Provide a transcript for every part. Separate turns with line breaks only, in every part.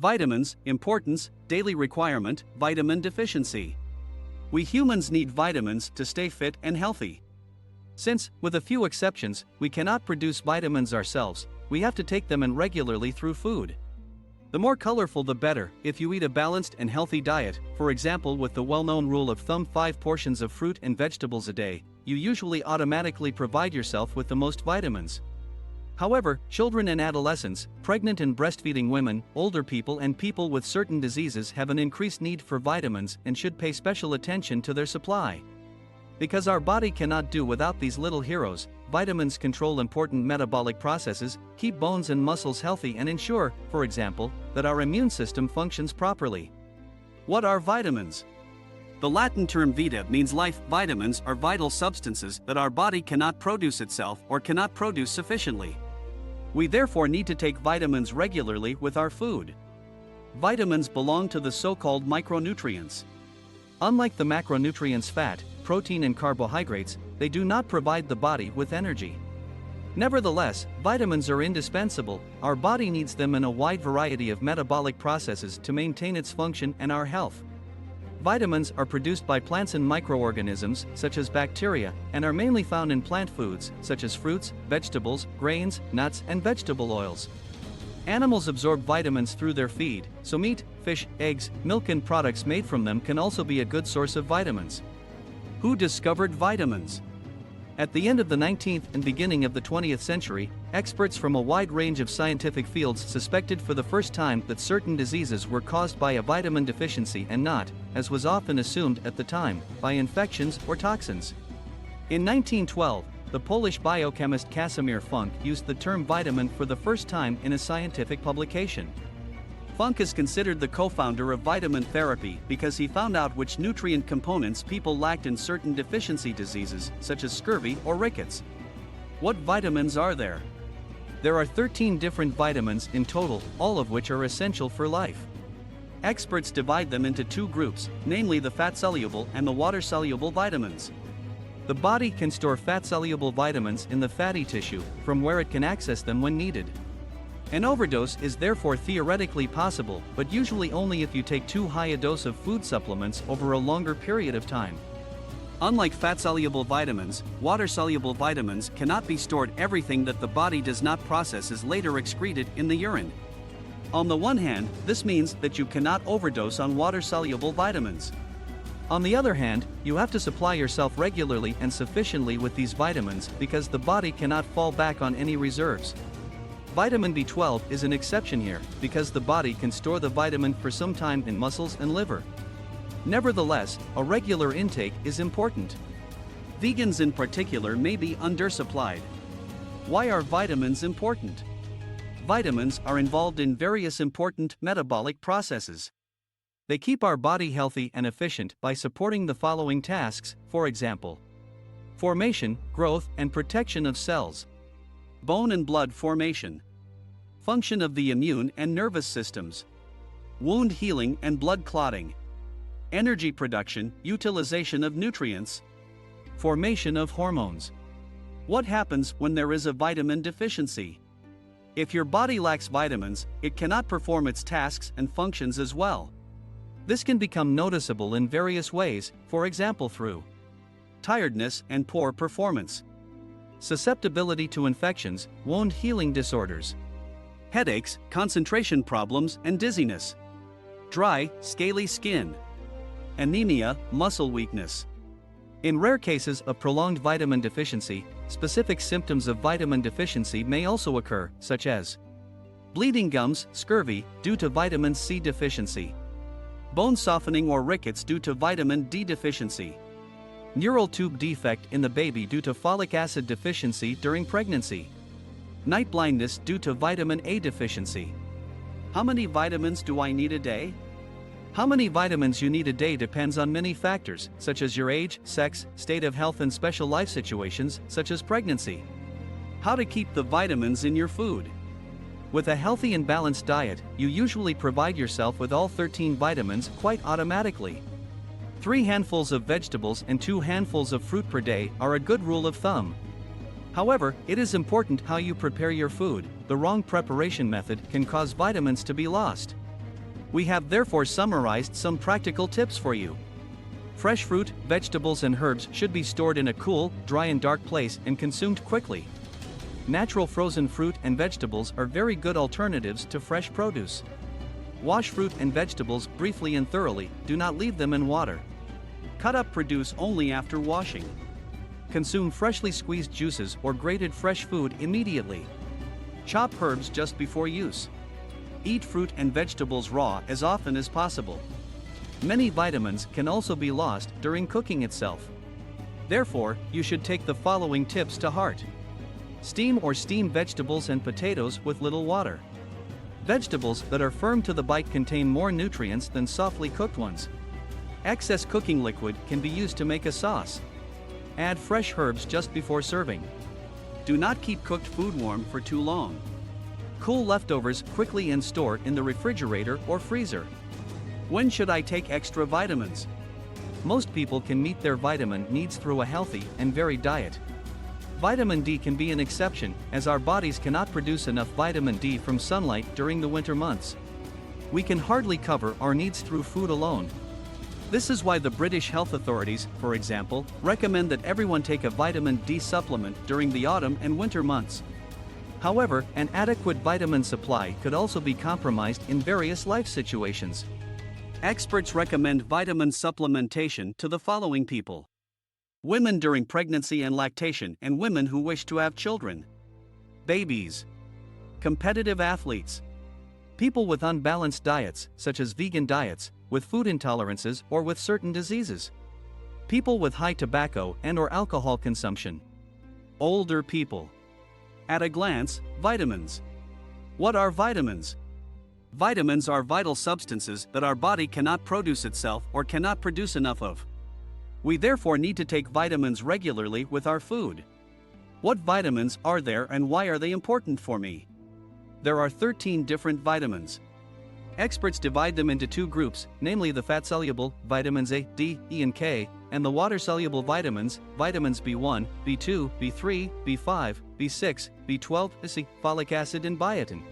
Vitamins, importance, daily requirement, vitamin deficiency. We humans need vitamins to stay fit and healthy. Since, with a few exceptions, we cannot produce vitamins ourselves, we have to take them in regularly through food. The more colorful the better. If you eat a balanced and healthy diet, for example with the well-known rule of thumb 5 portions of fruit and vegetables a day, you usually automatically provide yourself with the most vitamins. However, children and adolescents, pregnant and breastfeeding women, older people and people with certain diseases have an increased need for vitamins and should pay special attention to their supply. Because our body cannot do without these little heroes, vitamins control important metabolic processes, keep bones and muscles healthy and ensure, for example, that our immune system functions properly. What are vitamins? The Latin term vita means life. Vitamins are vital substances that our body cannot produce itself or cannot produce sufficiently. We therefore need to take vitamins regularly with our food. Vitamins belong to the so-called micronutrients. Unlike the macronutrients fat, protein and carbohydrates, they do not provide the body with energy. Nevertheless, vitamins are indispensable. Our body needs them in a wide variety of metabolic processes to maintain its function and our health. Vitamins are produced by plants and microorganisms, such as bacteria, and are mainly found in plant foods, such as fruits, vegetables, grains, nuts, and vegetable oils. Animals absorb vitamins through their feed, so meat, fish, eggs, milk and products made from them can also be a good source of vitamins. Who discovered vitamins? At the end of the 19th and beginning of the 20th century, experts from a wide range of scientific fields suspected for the first time that certain diseases were caused by a vitamin deficiency and not, as was often assumed at the time, by infections or toxins. In 1912, the Polish biochemist Casimir Funk used the term vitamin for the first time in a scientific publication. Funk is considered the co-founder of vitamin therapy because he found out which nutrient components people lacked in certain deficiency diseases, such as scurvy or rickets. What vitamins are there? There are 13 different vitamins in total, all of which are essential for life. Experts divide them into two groups, namely the fat-soluble and the water-soluble vitamins. The body can store fat-soluble vitamins in the fatty tissue, from where it can access them when needed. An overdose is therefore theoretically possible, but usually only if you take too high a dose of food supplements over a longer period of time. Unlike fat-soluble vitamins, water-soluble vitamins cannot be stored. Everything that the body does not process is later excreted in the urine. On the one hand, this means that you cannot overdose on water-soluble vitamins. On the other hand, you have to supply yourself regularly and sufficiently with these vitamins because the body cannot fall back on any reserves. Vitamin B12 is an exception here, because the body can store the vitamin for some time in muscles and liver. Nevertheless, a regular intake is important. Vegans in particular may be undersupplied. Why are vitamins important? Vitamins are involved in various important metabolic processes. They keep our body healthy and efficient by supporting the following tasks, for example: formation, growth, and protection of cells. Bone and blood formation. Function of the immune and nervous systems. Wound healing and blood clotting. Energy production, utilization of nutrients. Formation of hormones. What happens when there is a vitamin deficiency? If your body lacks vitamins, it cannot perform its tasks and functions as well. This can become noticeable in various ways, for example through tiredness and poor performance, susceptibility to infections, wound healing disorders, headaches, concentration problems and dizziness, dry, scaly skin, anemia, muscle weakness. In rare cases of prolonged vitamin deficiency, specific symptoms of vitamin deficiency may also occur, such as bleeding gums, scurvy, due to vitamin C deficiency, bone softening or rickets due to vitamin D deficiency, neural tube defect in the baby due to folic acid deficiency during pregnancy, night blindness due to vitamin A deficiency. How many vitamins do I need a day? How many vitamins you need a day depends on many factors, such as your age, sex, state of health and special life situations, such as pregnancy. How to keep the vitamins in your food. With a healthy and balanced diet, you usually provide yourself with all 13 vitamins quite automatically. 3 handfuls of vegetables and 2 handfuls of fruit per day are a good rule of thumb. However, it is important how you prepare your food. The wrong preparation method can cause vitamins to be lost. We have therefore summarized some practical tips for you. Fresh fruit, vegetables and herbs should be stored in a cool, dry and dark place and consumed quickly. Natural frozen fruit and vegetables are very good alternatives to fresh produce. Wash fruit and vegetables briefly and thoroughly, do not leave them in water. Cut up produce only after washing. Consume freshly squeezed juices or grated fresh food immediately. Chop herbs just before use. Eat fruit and vegetables raw as often as possible. Many vitamins can also be lost during cooking itself. Therefore, you should take the following tips to heart. Steam or steam vegetables and potatoes with little water. Vegetables that are firm to the bite contain more nutrients than softly cooked ones. Excess cooking liquid can be used to make a sauce. Add fresh herbs just before serving. Do not keep cooked food warm for too long. Cool leftovers quickly and store in the refrigerator or freezer. When should I take extra vitamins? Most people can meet their vitamin needs through a healthy and varied diet. Vitamin D can be an exception, as our bodies cannot produce enough vitamin D from sunlight during the winter months. We can hardly cover our needs through food alone. This is why the British health authorities, for example, recommend that everyone take a vitamin D supplement during the autumn and winter months. However, an adequate vitamin supply could also be compromised in various life situations. Experts recommend vitamin supplementation to the following people: women during pregnancy and lactation and women who wish to have children. Babies. Competitive athletes. People with unbalanced diets, such as vegan diets, with food intolerances or with certain diseases. People with high tobacco and/or alcohol consumption. Older people. At a glance, vitamins. What are vitamins? Vitamins are vital substances that our body cannot produce itself or cannot produce enough of. We therefore need to take vitamins regularly with our food. What vitamins are there and why are they important for me? There are 13 different vitamins. Experts divide them into two groups, namely the fat-soluble, vitamins A, D, E and K, and the water-soluble vitamins, vitamins B1, B2, B3, B5, B6, B12, C, folic acid and biotin.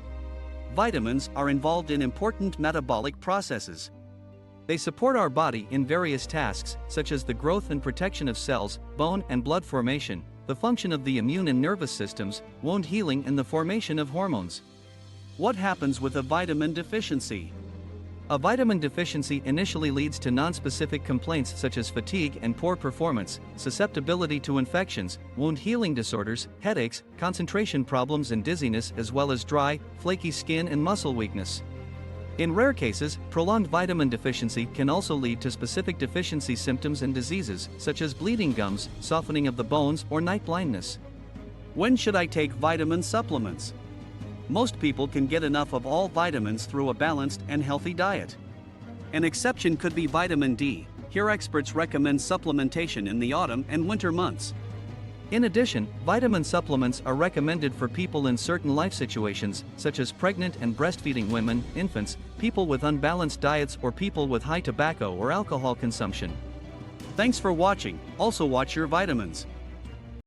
Vitamins are involved in important metabolic processes. They support our body in various tasks, such as the growth and protection of cells, bone and blood formation, the function of the immune and nervous systems, wound healing and the formation of hormones. What happens with a vitamin deficiency? A vitamin deficiency initially leads to nonspecific complaints such as fatigue and poor performance, susceptibility to infections, wound healing disorders, headaches, concentration problems and dizziness, as well as dry, flaky skin and muscle weakness. In rare cases, prolonged vitamin deficiency can also lead to specific deficiency symptoms and diseases, such as bleeding gums, softening of the bones, or night blindness. When should I take vitamin supplements? Most people can get enough of all vitamins through a balanced and healthy diet. An exception could be vitamin D. Here experts recommend supplementation in the autumn and winter months. In addition, vitamin supplements are recommended for people in certain life situations, such as pregnant and breastfeeding women, infants, people with unbalanced diets or people with high tobacco or alcohol consumption. Thanks for watching. Also watch your vitamins.